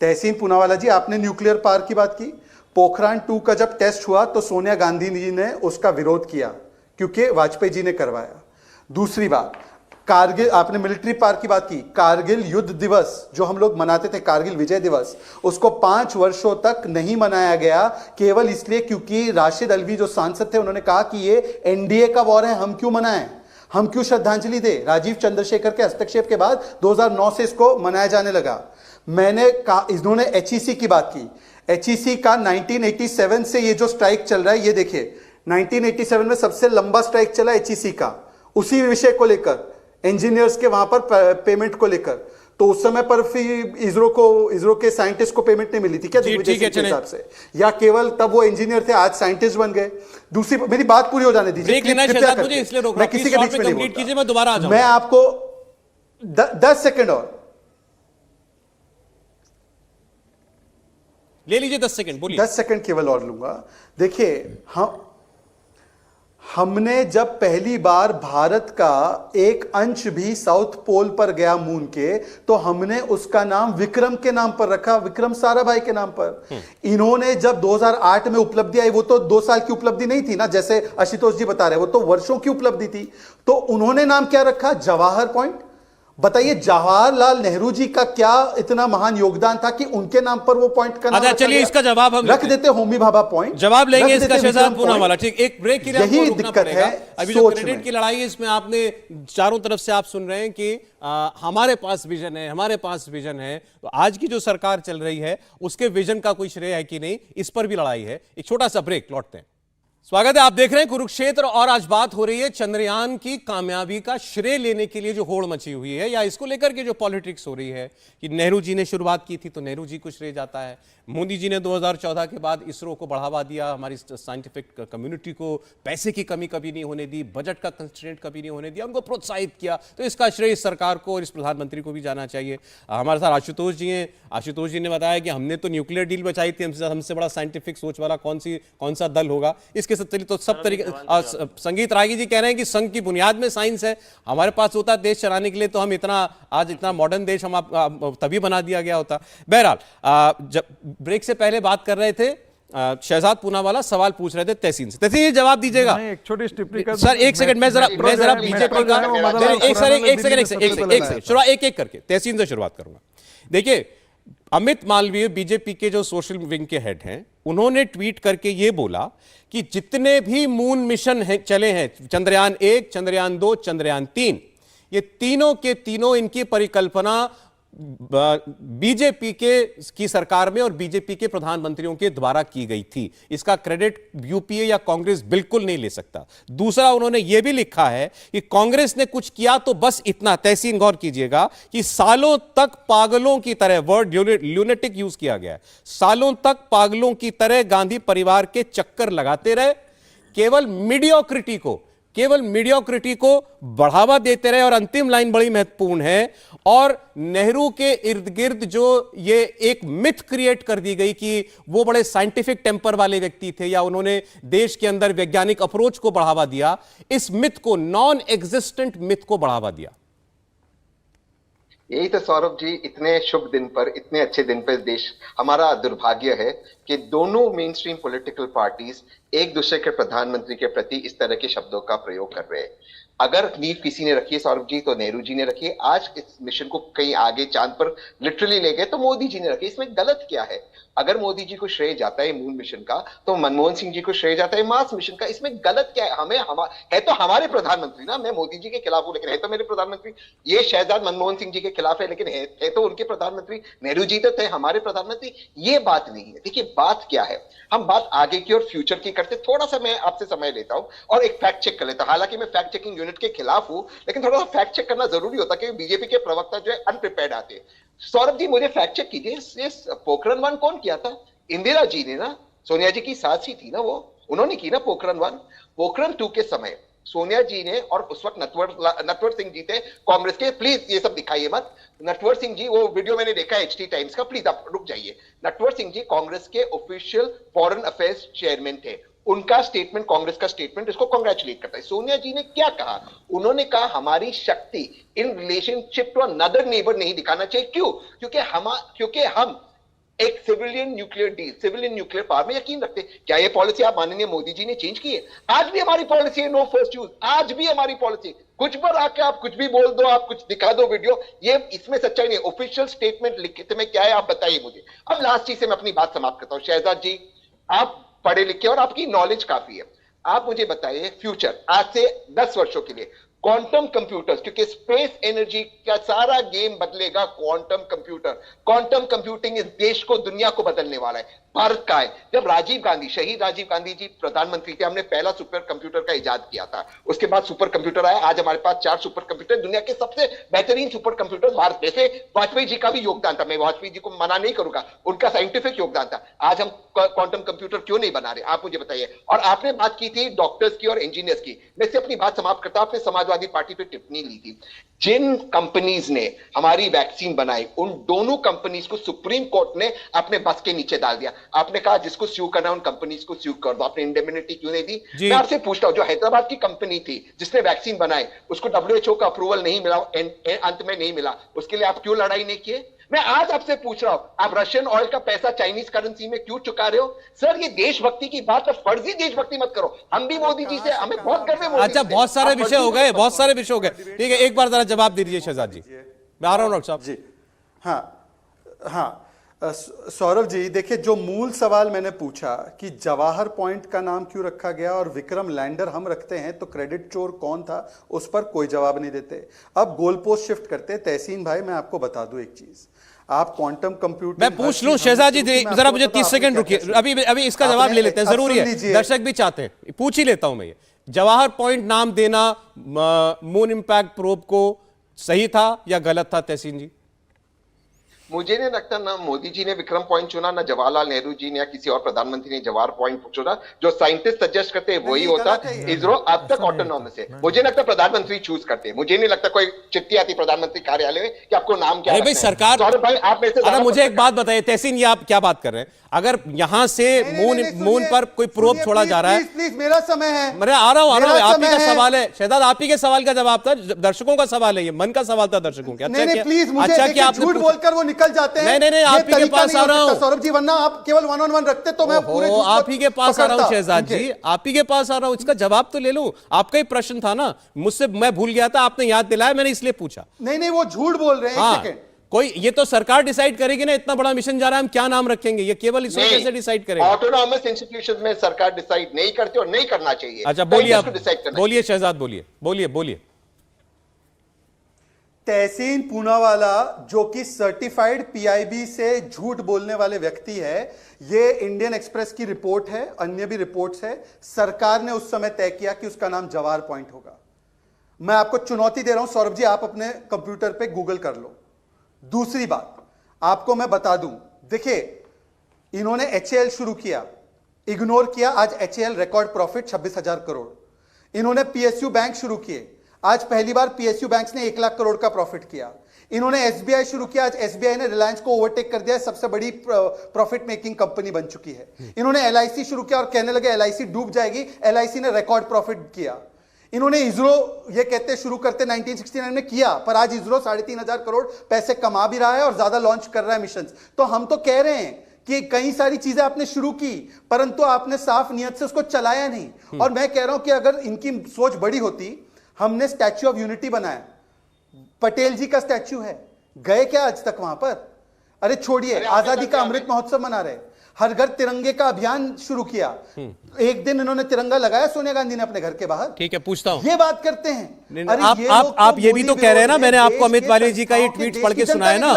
तहसीन पूनावाला जी, आपने न्यूक्लियर पावर की बात की। पोखरान 2 का जब टेस्ट हुआ तो सोनिया गांधी जी ने उसका विरोध किया क्योंकि वाजपेयी जी ने करवाया। दूसरी बात, कारगिल, आपने मिलिट्री पावर की बात की। कारगिल युद्ध दिवस जो हम लोग मनाते थे, कारगिल विजय दिवस, उसको 5 वर्षों तक नहीं मनाया गया, केवल इसलिए क्योंकि राशिद अलवी जो सांसद थे उन्होंने कहा कि ये एनडीए का वॉर है, हम क्यों मनाएं, हम क्यों श्रद्धांजलि दे। राजीव चंद्रशेखर के हस्तक्षेप के बाद 2009 से इसको मनाया जाने लगा। मैंने कहा, इन्होंने एचईसी की बात की। एचईसी का 1987 से ये जो स्ट्राइक चल रहा है, ये देखिए 1987 में सबसे लंबा स्ट्राइक चला एचईसी का, उसी विषय को लेकर, इंजीनियर्स के वहां पर पेमेंट को लेकर। तो उस समय पर फिर इसरो के साइंटिस्ट को पेमेंट नहीं मिली थी क्या दिग्विजय सिंह के हिसाब से, या केवल तब वो इंजीनियर थे आज साइंटिस्ट बन गए। दूसरी, मेरी बात पूरी हो जाने दीजिए, ब्रेक लेना है शहजाद, मुझे इसलिए रोक रहा हूं, मैं किसी के बीच में नहीं कंप्लीट कीजिए, मैं दोबारा आ जाऊंगा। मैं आपको 10 सेकंड और ले लीजिए, 10 सेकंड बोलिए। 10 सेकंड केवल और लूंगा। देखिए, हमने जब पहली बार भारत का एक अंश भी साउथ पोल पर गया मून के, तो हमने उसका नाम विक्रम के नाम पर रखा, विक्रम साराभाई के नाम पर। इन्होंने जब 2008 में उपलब्धि आई, वो तो 2 साल की उपलब्धि नहीं थी ना, जैसे आशुतोष जी बता रहे, वो तो वर्षों की उपलब्धि थी। तो उन्होंने नाम क्या रखा, जवाहर पॉइंट। बताइए जवाहरलाल नेहरू जी का क्या इतना महान योगदान था कि उनके नाम पर वो पॉइंट का नाम अच्छा, चलिए इसका जवाब हम रख देते, होमी भाभा पॉइंट जवाब लेंगे इसका शहजाद पूनावाला। ठीक, एक ब्रेक के लिए यही आपको रुकना दिक्कत पड़ेगा। है अभी जो सोच क्रेडिट में। की लड़ाई है, इसमें आपने चारों तरफ से आप सुन रहे हैं कि हमारे पास विजन है, हमारे पास विजन है। तो आज की जो सरकार चल रही है उसके विजन का कोई श्रेय है कि नहीं, इस पर भी लड़ाई है। एक छोटा सा ब्रेक, लौटते हैं। स्वागत है, आप देख रहे हैं कुरुक्षेत्र, और आज बात हो रही है चंद्रयान की कामयाबी का श्रेय लेने के लिए जो होड़ मची हुई है, या इसको लेकर के जो पॉलिटिक्स हो रही है कि नेहरू जी ने शुरुआत की थी तो नेहरू जी को श्रेय जाता है, मोदी जी ने 2014 के बाद इसरो को बढ़ावा दिया, हमारी साइंटिफिक कम्युनिटी को पैसे की कमी कभी नहीं होने दी, बजट का कंस्ट्रेंट कभी नहीं होने दिया, उनको प्रोत्साहित किया, तो इसका श्रेय इस सरकार को और इस प्रधानमंत्री को भी जाना चाहिए। हमारे साथ आशुतोष जी हैं। आशुतोष जी ने बताया कि हमने तो न्यूक्लियर डील बचाई थी, हमसे बड़ा साइंटिफिक सोच वाला कौन सा दल होगा। इसके चलिए तो सब तरीके, संगीत रागी जी कह रहे हैं कि संघ की बुनियाद में साइंस है, हमारे पास होता देश चलाने के लिए तो हम आज इतना मॉडर्न देश हम तभी बना दिया गया होता। बहरहाल, जब ब्रेक से पहले बात कर रहे थे, शहजाद पूनावाला सवाल पूछ रहे थे तहसीन से। तहसीन, जवाब दीजिएगा। एक छोटी टिप्पणी कर सर, एक सेकंड, मैं जरा बीजेपी का एक सेकंड एक करके तहसीन से शुरुआत करूंगा। देखिए, अमित मालवीय बीजेपी के जो सोशल विंग के हेड हैं, उन्होंने ट्वीट करके ये बोला कि जितने भी मून मिशन चले हैं, चंद्रयान 1, चंद्रयान 2, चंद्रयान 3, ये तीनों के तीनों, इनकी परिकल्पना बीजेपी की सरकार में और बीजेपी के प्रधानमंत्रियों के द्वारा की गई थी। इसका क्रेडिट यूपीए या कांग्रेस बिल्कुल नहीं ले सकता। दूसरा, उन्होंने यह भी लिखा है कि कांग्रेस ने कुछ किया तो बस इतना, तहसीन गौर कीजिएगा कि सालों तक पागलों की तरह, वर्ड ल्यूनेटिक यूज किया गया है, सालों तक पागलों की तरह गांधी परिवार के चक्कर लगाते रहे, केवल मीडियोक्रिटी को बढ़ावा देते रहे। और अंतिम लाइन बड़ी महत्वपूर्ण है, और नेहरू के इर्द गिर्द जो ये एक मिथ क्रिएट कर दी गई कि वो बड़े साइंटिफिक टेम्पर वाले व्यक्ति थे या उन्होंने देश के अंदर वैज्ञानिक अप्रोच को बढ़ावा दिया, इस मिथ को, नॉन एग्जिस्टेंट मिथ को बढ़ावा दिया। यही तो सौरभ जी, इतने शुभ दिन पर, इतने अच्छे दिन पर देश, हमारा दुर्भाग्य है कि दोनों मेन स्ट्रीम पॉलिटिकल पार्टीज एक दूसरे के प्रधानमंत्री के प्रति इस तरह के शब्दों का प्रयोग कर रहे हैं। अगर नींव किसी ने रखी है सौरभ जी, तो नेहरू जी ने रखी है। आज इस मिशन को कहीं आगे चांद पर लिटरली ले गए तो मोदी जी ने रखी। इसमें गलत क्या है? अगर मोदी जी को श्रेय जाता है मून मिशन का, तो मनमोहन सिंह जी को श्रेय जाता है मार्स मिशन का। इसमें गलत क्या है? है तो हमारे प्रधानमंत्री ना, मैं मोदी जी के खिलाफ हूं लेकिन है तो मेरे प्रधानमंत्री। ये शहजाद मनमोहन सिंह जी के खिलाफ है लेकिन है तो उनके प्रधानमंत्री। नेहरू जी तो थे हमारे प्रधानमंत्री। ये बात नहीं है। देखिए बात क्या है, हम बात आगे की और फ्यूचर की करते। थोड़ा सा मैं आपसे समय लेता हूं और एक फैक्ट चेक कर लेता हूं। हालांकि मैं फैक्ट चेकिंग यूनिट के खिलाफ हूं, लेकिन थोड़ा सा फैक्ट चेक करना जरूरी होता है क्योंकि बीजेपी के प्रवक्ता जो है अनप्रिपेयर्ड आते हैं। सौरभ जी मुझे फैक्ट चेक कीजिए, पोखरण 1 कौन किया था? इंदिरा जी ने ना, सोनिया जी की सास ही थी ना वो, उन्होंने की ना पोखरण 1। पोखरण 2 के समय सोनिया जी ने, और उस वक्त नटवर सिंह जी थे कांग्रेस के। प्लीज ये सब दिखाइए मत। नटवर सिंह जी, वो वीडियो मैंने देखा है एचटी टाइम्स का, प्लीज आप रुक जाइए। नटवर सिंह जी कांग्रेस के ऑफिशियल फॉरेन अफेयर्स चेयरमैन थे। उनका स्टेटमेंट, कांग्रेस का स्टेटमेंट, इसको कांग्रेचुलेट करता है। सोनिया जी ने क्या कहा? उन्होंने कहा हमारी शक्ति in relationship to another neighbour नहीं दिखाना चाहिए। क्यों? क्योंकि हम एक सिविलियन न्यूक्लियर पावर में यकीन रखते हैं। क्या ये पॉलिसी आप माननीय मोदी जी ने चेंज की है? आज भी हमारी पॉलिसी है नो फर्स्ट यूज, आज भी हमारी पॉलिसी। कुछ पर आके आप कुछ भी बोल दो, आप कुछ दिखा दो वीडियो, ये इसमें सच्चाई नहीं। ऑफिशियल स्टेटमेंट लिखे में क्या है आप बताइए मुझे। अब लास्ट चीज से मैं अपनी बात समाप्त करता हूं। शहजाद जी, आप पढ़े लिखे और आपकी नॉलेज काफी है, आप मुझे बताइए फ्यूचर आज से 10 वर्षों के लिए क्वांटम कंप्यूटर्स, क्योंकि स्पेस एनर्जी का सारा गेम बदलेगा क्वांटम कंप्यूटर। क्वांटम कंप्यूटिंग इस देश को, दुनिया को बदलने वाला है। भारत का है। जब राजीव गांधी, शहीद राजीव गांधी जी प्रधानमंत्री थे, हमने पहला सुपर कंप्यूटर का इजाद किया था। उसके बाद सुपर कंप्यूटर आया। आज हमारे पास 4 सुपर कंप्यूटर, दुनिया के सबसे बेहतरीन सुपर कंप्यूटर भारत में से। वाजपेयी जी का भी योगदान था, मैं वाजपेयी जी को मना नहीं करूंगा, उनका साइंटिफिक योगदान था। आज हम क्वांटम कंप्यूटर क्यों नहीं बना रहे, आप मुझे बताइए। और आपने बात की थी डॉक्टर्स की और इंजीनियर्स की, मैं इससे अपनी बात समाप्त करता हूं। आपने समाजवादी पार्टी पे टिप्पणी ली थी। जिन कंपनीज ने हमारी वैक्सीन बनाई, उन दोनों कंपनीज को सुप्रीम कोर्ट ने अपने बस के नीचे डाल दिया। आपने कहा जिसको स्यू करना है उन कंपनीज को स्यू कर दो, आपने इंडेमनिटी क्यों नहीं दी? मैं आपसे पूछता हूं, जो हैदराबाद की कंपनी थी जिसने वैक्सीन बनाई, उसको WHO का अप्रूवल नहीं मिला, अंत में नहीं मिला, उसके लिए आप क्यों लड़ाई नहीं किए? मैं आज आपसे पूछ रहा हूं, आप रशियन ऑयल का पैसा चाइनीज करेंसी में क्यों चुका रहे हो? सर ये देशभक्ति की बात है, फर्जी देशभक्ति मत करो। हम भी मोदी जी से, हमें बहुत गर्व है मोदी अच्छा, जी से। बहुत सारे आप विषय हो गए, बहुत सारे विषय हो गए। दीजिए। ठीक है, एक बार जरा जवाब दे दीजिए शहजाद जी। मैं आ रहा हूं डॉक्टर साहब जी। हाँ, सौरभ जी देखिए, जो मूल सवाल मैंने पूछा कि जवाहर पॉइंट का नाम क्यों रखा गया और विक्रम लैंडर हम रखते हैं तो क्रेडिट चोर कौन था, उस पर कोई जवाब नहीं देते। अब गोल पोस्ट शिफ्ट करते। तहसीन भाई, मैं आपको बता दूं एक चीज, आप क्वांटम कंप्यूटिंग, मैं पूछ लूं शहजाद जी, जरा मुझे 30 सेकंड रुकिए। अभी इसका जवाब ले लेते हैं, जरूरी है, दर्शक भी चाहते हैं, पूछ ही लेता हूं मैं। ये जवाहर पॉइंट नाम देना मून इंपैक्ट प्रोब को सही था या गलत था तहसीन जी? मुझे नहीं लगता ना मोदी जी ने विक्रम पॉइंट चुना, ना जवाहरलाल नेहरू जी ने या किसी और प्रधानमंत्री ने जवाहर पॉइंट चुना। जो साइंटिस्ट सजेस्ट करते हैं वही होता। इसरो अब तक ऑटोनॉमस है। मुझे लगता प्रधानमंत्री चूज करते हैं। मुझे नहीं लगता कोई चिट्ठी आती प्रधानमंत्री कार्यालय में कि आपको नाम क्या भाई सरकार। भाई आप में से अरे मुझे एक बात बताइए तहसीन, ये आप क्या बात कर रहे हैं? अगर यहां से मून पर कोई प्रोब छोड़ा जा रहा है, प्लीज मेरा समय है, मैं आ रहा हूं, आप ही का सवाल है शहजाद, आप ही के सवाल का जवाब था, दर्शकों का सवाल है, ये मन का सवाल था दर्शकों का। प्लीज मुझे, अच्छा क्या झूठ बोलकर वो निकल जाते हैं। नहीं, आप ही के पास आ रहा हूं सौरभ जी, वरना आप केवल 1-on-1 रखते तो मैं पूरे आप ही के पास आ रहा हूं शहजाद जी, आप ही के पास आ रहा हूं, इसका जवाब तो ले लूं। आपका ही प्रश्न था ना, मुझसे मैं भूल गया था, आपने याद दिलाया, मैंने इसलिए पूछा। नहीं, वो झूठ बोल रहे हैं। एक सेकंड, कोई ये तो सरकार डिसाइड करेगी ना, इतना बड़ा मिशन जा रहा है, हम क्या नाम रखेंगे, ये केवल इसरो कैसे डिसाइड करेगा? ऑटोनॉमस इंस्टीट्यूशन में सरकार डिसाइड नहीं करती और नहीं करना चाहिए। अच्छा बोलिए, आप बोलिए शहजाद, बोलिए। तहसीन पूनावाला जो कि सर्टिफाइड पीआईबी से झूठ बोलने वाले व्यक्ति है, ये इंडियन एक्सप्रेस की रिपोर्ट है, अन्य भी रिपोर्ट्स है। सरकार ने उस समय तय किया कि उसका नाम जवाहर पॉइंट होगा। मैं आपको चुनौती दे रहा हूं सौरभ जी, आप अपने कंप्यूटर पे गूगल कर लो। दूसरी बात आपको मैं बता दूं, देखिए इन्होंने एचएएल शुरू किया, इग्नोर किया, आज एचएएल रिकॉर्ड प्रॉफिट 26,000 करोड़। इन्होंने पीएसयू बैंक शुरू किए, आज पहली बार पीएसयू बैंक ने 1 लाख करोड़ का प्रॉफिट किया। इन्होंने एसबीआई शुरू किया, आज एसबीआई ने रिलायंस को ओवरटेक कर दिया है, सबसे बड़ी प्रॉफिट मेकिंग कंपनी बन चुकी है। इन्होंने एलआईसी शुरू किया और कहने लगे एलआईसी डूब जाएगी, एलआईसी ने रिकॉर्ड प्रॉफिट किया। इन्होंने इसरो ये कहते शुरू करते 1969 में किया, पर आज इसरो 3,500 करोड़ पैसे कमा भी रहा है और ज्यादा लॉन्च कर रहा है मिशन। तो हम तो कह रहे हैं कि कई सारी चीजें आपने शुरू की, परंतु आपने साफ नियत से उसको चलाया नहीं। और मैं कह रहा हूं कि अगर इनकी सोच बड़ी होती, हमने स्टैच्यू ऑफ यूनिटी बनाया, पटेल जी का स्टैच्यू है, गए क्या आज तक वहां पर? अरे छोड़िए, आजादी का अमृत महोत्सव मना रहे, हर घर तिरंगे का अभियान शुरू किया। एक दिन इन्होंने तिरंगा लगाया सोनिया गांधी ने अपने घर के बाहर। ठीक है, पूछता हूं, ये बात करते हैं। अरे आप ये भी तो कह रहे हैं ना, मैंने आपको अमित वाले जी का ये ट्वीट पढ़ के सुनाया ना,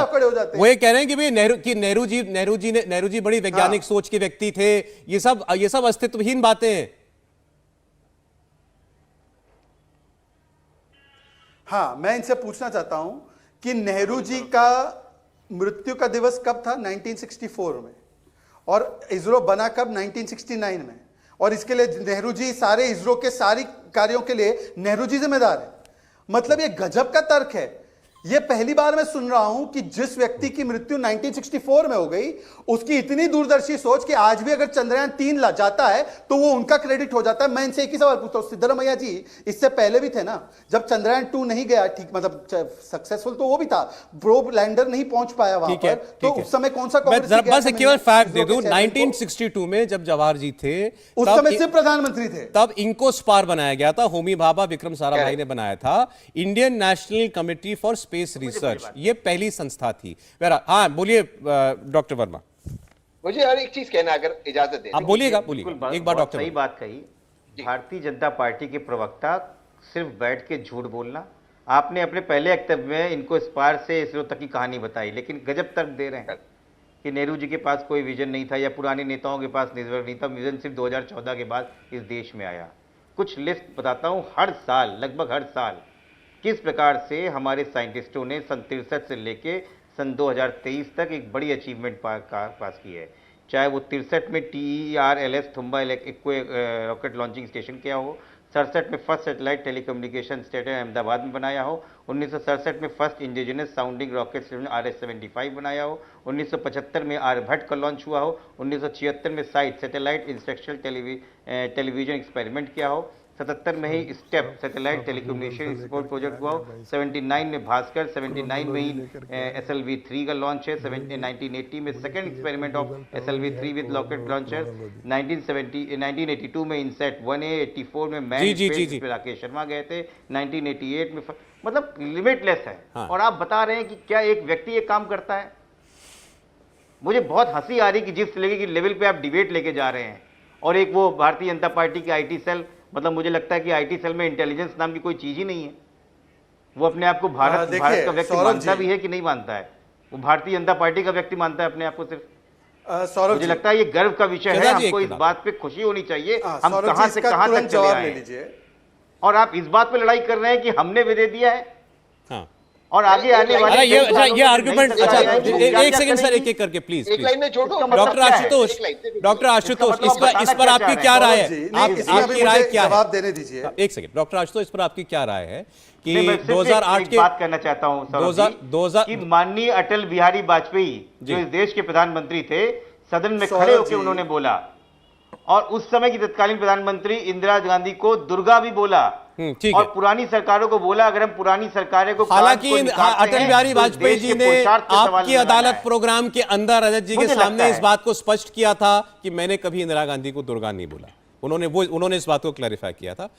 वो ये कह रहे हैं कि भाई नेहरू जी बड़ी वैज्ञानिक सोच के व्यक्ति थे, ये सब अस्तित्वहीन बातें हैं। हाँ, मैं इनसे पूछना चाहता हूं कि नेहरू जी का मृत्यु का दिवस कब था? 1964 में। और इसरो बना कब? 1969 में। और इसके लिए नेहरू जी, सारे इसरो के सारी कार्यों के लिए नेहरू जी जिम्मेदार है। मतलब ये गजब का तर्क है। ये पहली बार मैं सुन रहा हूं कि जिस व्यक्ति की मृत्यु 1964 में हो गई, उसकी इतनी दूरदर्शी सोच कि आज भी अगर चंद्रयान 3 ला जाता है तो वो उनका क्रेडिट हो जाता है। मैं इनसे एक ही सवाल पूछता हूं, सिद्धरामैया जी इससे पहले भी थे ना, जब चंद्रयान 2 नहीं गया, ठीक मतलब सक्सेसफुल तो वो भी था, प्रोब लैंडर नहीं पहुंच पाया वहां पर, तो उस समय कौन सा बस केवल फैक्ट दे दूं, 1962 में जब जवाहर जी थे, उस समय सिर्फ प्रधानमंत्री थे, तब इनको स्पार बनाया गया था, होमी भाभा विक्रम साराभाई ने बनाया था, Indian national committee for space research, ये पहली संस्था थी। हाँ बोलिए डॉक्टर वर्मा। मुझे और एक चीज कहना, अगर इजाजत दे। आप बोलिएगा एक बार डॉक्टर। सही बात कही। भारतीय जनता पार्टी के प्रवक्ता सिर्फ बैठ के झूठ बोलना, आपने अपने पहले वक्तव्य में इनको स्पार से इसरो तक की कहानी बताई, लेकिन गजब तर्क दे रहे हैं कि नेहरू जी के पास कोई विजन नहीं था या पुराने नेताओं के पास नहीं था, विजन सिर्फ 2014 के बाद इस देश में आया। कुछ लिस्ट बताता हूँ, हर साल, लगभग हर साल किस प्रकार से हमारे साइंटिस्टों ने सन 63 से लेके सन 2023 तक एक बड़ी अचीवमेंट पास की है। चाहे वो 63 में TERLS थुम्बा इक्वे रॉकेट लॉन्चिंग स्टेशन किया हो, 67 में first satellite telecommunication station Ahmedabad में बनाया हो, 1967 में first indigenous sounding rocket station RS-75 बनाया हो, 1975 में आर्यभट्ट का लॉन्च हुआ हो, 1976 में site satellite instructional television experiment किया हो, 77 में ही step satellite telecommunication support project हुआ हो, 79 में भास्कर, 79 में ही SLV-3 का लॉन्च है, 1980 में second experiment of SLV-3 with rocket launcher, 1982 में इनसेट 1A, 84 में मैन स्पेस पे राकेश शर्मा गए थे, 1988 में मतलब लिमिटलेस है। हाँ। और आप बता रहे हैं कि क्या एक व्यक्ति ये काम करता है? मुझे बहुत हंसी आ रही कि जिस लेवल पे आप डिबेट लेके जा रहे हैं, और एक वो भारतीय जनता पार्टी की IT सेल, मतलब मुझे लगता है कि IT सेल में इंटेलिजेंस नाम की कोई चीज ही नहीं है। वो अपने आप को भारत का व्यक्ति मानता भी है कि नहीं मानता है? वो भारतीय जनता पार्टी का व्यक्ति मानता है अपने आप को सिर्फ। मुझे लगता है ये गर्व का विषय है, हमको इस बात पे खुशी होनी चाहिए। हम कहां से कहां तक चले आए हैं, और आप इस बात पे लड़ाई कर रहे हैं कि हमने भी दे दिया है। हाँ। और आगे आने वाले ये आर्गुमेंट, अच्छा एक सेकंड सर, एक करके प्लीज। एक लाइन में जोड़ो। डॉक्टर आशुतोष, इस पर आपकी क्या राय है? आपकी राय क्या है? जवाब देने दीजिए। एक सेकंड डॉक्टर आशुतोष, इस पर आपकी क्या राय है कि 2008 के बात करना चाहता हूं कि माननीय अटल बिहारी वाजपेयी जो इस देश के प्रधानमंत्री थे, सदन में खड़े होकर उन्होंने बोला, और उस समय की तत्कालीन प्रधानमंत्री इंदिरा गांधी को दुर्गा भी बोला, और पुरानी सरकारों को बोला अगर हम पुरानी सरकारों को, हालांकि अटल बिहारी वाजपेयी जी ने आपकी अदालत प्रोग्राम के अंदर रजत जी के सामने इस बात को स्पष्ट किया था कि मैंने कभी इंदिरा गांधी को दुर्गा नहीं बोला। उन्होंने इस बात को क्लैरिफाई किया था।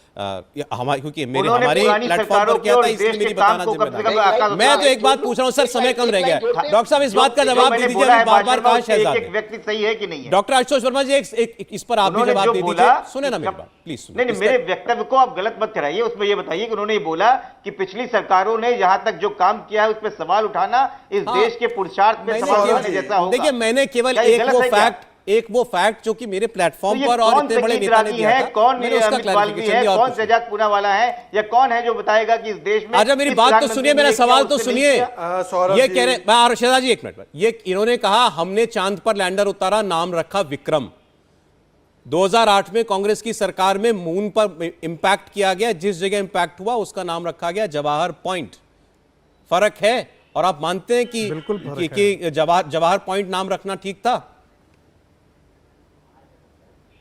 हमारे क्योंकि मेरे उन्होंने हमारे पुरानी प्लेटफॉर्म सरकारों पर किया के था, और इसलिए देश मेरी के काम बताना को कम से कम जिम्मेदारी। आकाश मैं तो एक बात पूछ रहा हूं सर, समय कम रह गया। डॉक्टर साहब इस बात का जवाब दे दीजिए, अभी बार बार कहा शहजाद एक व्यक्ति सही है कि नहीं है। डॉक्टर आशुतोष वर्मा जी एक इस पर आप भी उन्होंने जवाब जो दे बोला दीजिए। सुने ना मेरी बात प्लीज। नहीं, मेरे वक्तव्य को आप गलत मत कराइए। उसमें ये बताइए कि उन्होंने ये बोला कि पिछली सरकारों ने यहां तक जो काम किया है उस पर सवाल उठाना इस देश के पुरुषार्थ पे सवाल उठाने जैसा होगा। देखिए मैंने केवल क्या ये गलत है क्या? एक वो फैक्ट जो कि मेरे प्लेटफॉर्म तो ये पर और कौन इतने बड़े तकलीफ नेता ने रागी दिया है, था, कौन मैंने उसका अमित वाल्मी क्लैरिफिकेशन है, दिया। और कौन कुछ शहजाद पूना वाला है, या कौन है जो बताएगा कि इस देश में अच्छा मेरी इस बात तो प्रधानमंत्री सुनिए, ने मेरा ये किया, सवाल तो उसने नहीं सुनिए। किया। सौरभ ये जी- कह रहे और शहजाद जी एक मिनट, ये इन्होंने कहा हमने चांद पर लैंडर उतारा, नाम रखा विक्रम। 2008 में कांग्रेस की सरकार में मून पर इंपैक्ट किया गया, जिस जगह इंपैक्ट हुआ उसका नाम रखा गया जवाहर पॉइंट। फर्क है, और आप मानते हैं कि बिल्कुल फर्क कि जवाहर पॉइंट नाम रखना ठीक था?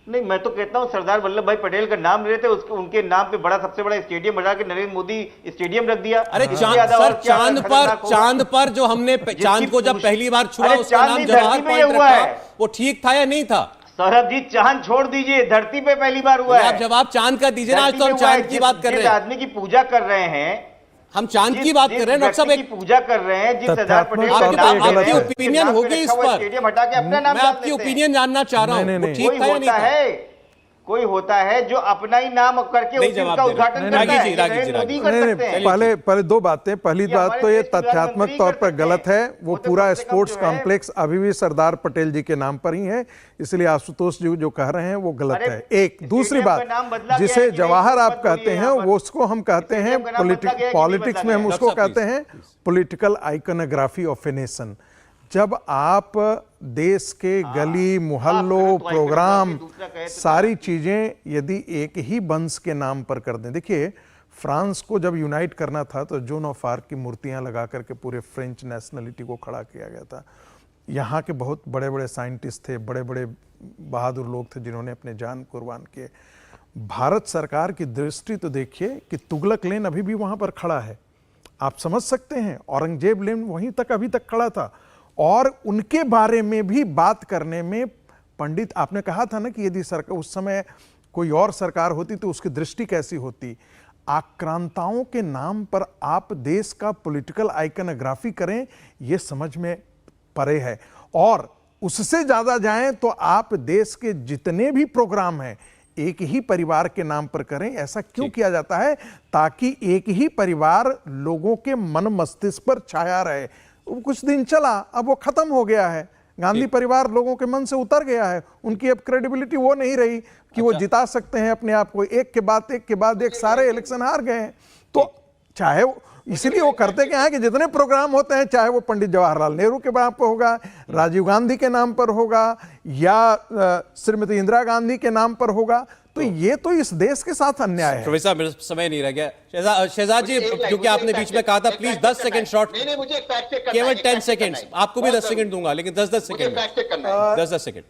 नहीं, मैं तो कहता हूं सरदार वल्लभ भाई पटेल का नाम ले रहे थे, उसके उनके नाम पे बड़ा सबसे बड़ा स्टेडियम बना के नरेंद्र मोदी स्टेडियम रख दिया। अरे इससे ज्यादा और क्या खतरनाक होगा? चांद पर जो हमने चांद को जब पहली बार छुआ अरे उसका चांद नाम नहीं, जवाहर धरती पे पॉइंट हुआ रखा, है। वो ठीक था या नहीं था? सौरभ जी, चांद छोड़ दीजिए, धरती पे पहली बार हुआ है। आप जवाब चांद का दीजिए ना, आज धरती तो पे हम हुआ है। चांद की बात कर जिस रहे हैं। आदमी की पूजा कर रहे हैं, हम चांद की बात कर रहे हैं डॉक्टर साहब। की पूजा कर रहे हैं, जिस सरदार तथ्यात्मक पटेल तौर का पे नाम ये ले गलत रहे है। हैं, ओपिनियन नाम होगी पे इस रखा हुआ पर। स्टेडियम हटा के अपना नाम मैं डाल आपकी देते हैं। ओपिनियन जानना चाह रहा हूं, नहीं, वो नहीं, ठीक था या कोई नहीं होता था? है, कोई होता है जो अपना ही नाम करके नहीं उसी जवाब का दे रहे। उद्घाटन नहीं, करता रागी है। जी, रागी जी, नरेंद्र मोदी रागी कर नहीं सकते हैं। नहीं, पहले दो बातें। पहली ये बात हमारे तो ये देश के तथ्यात्मक प्रधानमंत्री तौर कर पर सकते गलत हैं। है। वो वो तो पूरा कम से कम स्पोर्ट्स जो है- कॉम्प्लेक्स अभी भी सरदार पटेल जी के नाम पर ही है, इसलिए आशुतोष जी जो कह रहे हैं वो गलत अरे, है। एक दूसरी स्टेडियम बात, का नाम बदला गया है जिसे कि नहीं, जवाहर ये आप मत कहते बोलिए हैं यहाँ पर। वो उसको हम कहते हैं स्टेडियम का नाम बदला गया है कि नहीं पॉलिटिक्स बदला में हम गया? उसको डॉक्टर साहब, कहते हैं political iconography of a nation. जब आप देश के गली मोहल्लों तो प्रोग्राम दूसरा कहे तो सारी चीजें यदि एक ही वंश के नाम पर कर दें। देखिए फ्रांस को जब यूनाइट करना था तो जोन ऑफ आर्क की मूर्तियां लगा करके पूरे फ्रेंच नेशनलिटी को खड़ा किया गया था। यहाँ के बहुत बड़े बड़े साइंटिस्ट थे, बड़े बड़े बहादुर लोग थे जिन्होंने अपने जान कुर्बान किए। भारत सरकार की दृष्टि तो देखिए कि तुगलक लेन अभी भी वहाँ पर खड़ा है, आप समझ सकते हैं। औरंगजेब लेन वहीं तक अभी तक खड़ा था, और उनके बारे में भी बात करने में पंडित, आपने कहा था ना कि यदि सरकार उस समय कोई और सरकार होती तो उसकी दृष्टि कैसी होती। आक्रांताओं के नाम पर आप देश का पॉलिटिकल आइकनोग्राफी करें, यह समझ में परे है। और उससे ज्यादा जाएं तो आप देश के जितने भी प्रोग्राम हैं एक ही परिवार के नाम पर करें। ऐसा क्यों किया जाता है? ताकि एक ही परिवार लोगों के मन मस्तिष्क पर छाया रहे। वो कुछ दिन चला, अब वो खत्म हो गया है। गांधी परिवार लोगों के मन से उतर गया है, उनकी अब क्रेडिबिलिटी वो नहीं रही कि वो जिता सकते हैं अपने आप को। एक के बाद एक सारे इलेक्शन हार गए हैं। तो चाहे इसलिए वो करते क्या है कि जितने प्रोग्राम होते हैं, चाहे वो पंडित जवाहरलाल नेहरू के नाम पर होगा, राजीव गांधी के नाम पर होगा, या श्रीमती इंदिरा गांधी के नाम पर होगा, तो ये तो इस देश के साथ अन्याय है। प्रोफेसर मेरा समय नहीं रह गया। शहजाद जी, क्योंकि आपने बीच में कहा था प्लीज 10 सेकंड शॉर्ट, मुझे एक फैक्ट चेक करना केवल है, 10 फैक्ट चेक सेकंड, करना है। आपको भी 10 सेकंड दूंगा, लेकिन 10 मुझे सेकंड, फैक्ट चेक करना है। 10 सेकंड।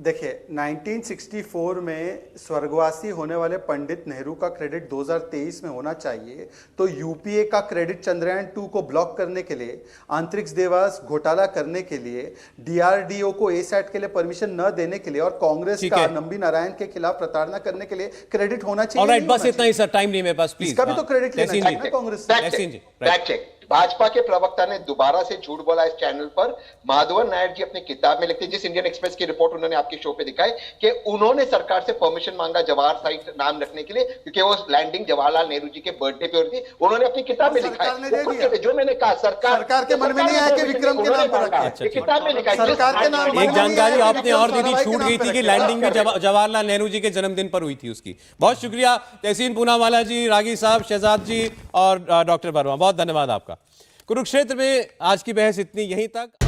देखिए 1964 में स्वर्गवासी होने वाले पंडित नेहरू का क्रेडिट 2023 में होना चाहिए, तो यूपीए का क्रेडिट चंद्रयान 2 को ब्लॉक करने के लिए, अंतरिक्ष देवास घोटाला करने के लिए, डीआरडीओ को एसैट के लिए परमिशन न देने के लिए, और कांग्रेस ठीक का है। नंबी नारायण के खिलाफ प्रताड़ना करने के लिए क्रेडिट होना चाहिए। ऑलराइट, नहीं बस होना इतना ही चाहिए? सर, टाइम नहीं मेरे पास, प्लीज। इसका भी तो क्रेडिट लेना तहसीन चाहिए जी, ना कांग्रेस से। तहसीन जी, फैक्ट चेक। भाजपा के प्रवक्ता ने दोबारा से झूठ बोला इस चैनल पर। माधवन नायर जी अपनी किताब में लिखते हैं, जिस इंडियन एक्सप्रेस की रिपोर्ट उन्होंने आपके शो पे दिखाई, कि उन्होंने सरकार से परमिशन मांगा जवाहर साइट नाम रखने के लिए, क्योंकि वो लैंडिंग जवाहरलाल नेहरू जी के बर्थडे पे हो रही थी। उन्होंने अपनी किताब में लिखा सरकार ने दे है, दिया। जो मैंने कहा सरकार के मन में नहीं आया कि विक्रम के नाम पर रखा है। ये किताब में लिखा है। सरकार के नाम एक जानकारी आपने और दी थी, साराभाई के छूट नाम गई पे थी कि रखे। लैंडिंग भी जवाहरलाल नेहरू जी के जन्मदिन पर हुई थी उसकी। बहुत शुक्रिया तहसीन पूनावाला जी, रागी साहब, शहजाद जी और डॉक्टर वर्मा, बहुत धन्यवाद आपका। कुरुक्षेत्र में आज की बहस इतनी, यहीं तक।